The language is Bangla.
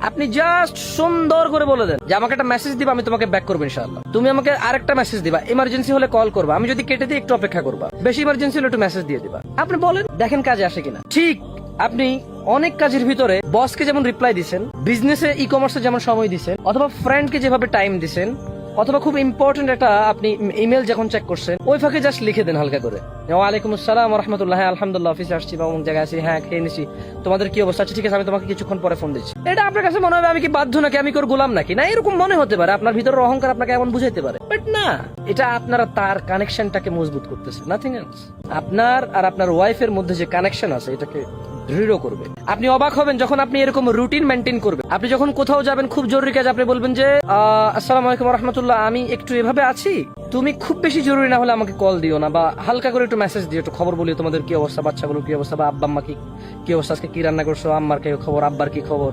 আপনি জাস্ট সুন্দর করে বলে দেন যে আমাকে একটা মেসেজ দিবা, আমি তোমাকে ব্যাক করবো ইনশাআল্লাহ। তুমি আমাকে আরেকটা মেসেজ দিবা, ইমার্জেন্সি হলে কল করবা, আমি যদি কেটে দিই একটু অপেক্ষা করবা, বেশি ইমার্জেন্সি হলে একটু মেসেজ দিয়ে দিবা। আপনি বলেন, দেখেন কাজে আসে কিনা। ঠিক আপনি অনেক কাজের ভিতরে বসকে যেমন রিপ্লাই দিচ্ছেন, বিজনেসে ই কমার্সে যেমন সময় দিচ্ছেন, অথবা ফ্রেন্ডকে যেভাবে টাইম দিচ্ছেন, অথবা খুব ইম্পর্টেন্ট একটা আপনি ইমেল যখন চেক করছেন, ওই ফাঁকে জাস্ট লিখে দেন হালকা করে, ওয়ালাইকুম আসসালাম রহমতুল্লাহ, আলহামদুলিল্লাহ, অফিসে আসছি বা অমুক জায়গায় আছি, হ্যাঁ খেয়ে নিছি, তোমাদের কি অবস্থা? আচ্ছা ঠিক আছে, আমি তোমাকে কিছুক্ষণ পরে ফোন দিচ্ছি। এটা আপনার কাছে মনে হবে আমি কি বাধ্য নাকি, আমি কোর গোলাম নাকি? না, এরকম মনে হতে পারে, আপনার ভিতরে অহংকার আপনাকে এমন বুঝাইতে পারে, বাট না, এটা আপনারা তার কানেকশনটাকে মজবুত করতেছে, নাথিং এলস। আপনার আর আপনার ওয়াইফের মধ্যে যে কানেকশন আছে এটাকে দৃঢ় করবে। আপনি অবাক হবেন যখন আপনি এরকম রুটিন মেনটেন করবেন। আপনি যখন কোথাও যাবেন খুব জরুরি কাজ, আপনি বলবেন যে আসসালামু আলাইকুম রহমতুল্লাহ, আমি একটু এভাবে আছি, তুমি খুব বেশি জরুরি না হলে আমাকে কল দিও না, বা হালকা করে একটু মেসেজ দিও, একটু খবর বলিও তোমাদের কি অবস্থা, বাচ্চাগুলোর কি অবস্থা, বা আব্বা আম্মা কি অবস্থা, আজকে কি রান্না করছো, আম্মার কি খবর, আব্বার কি খবর।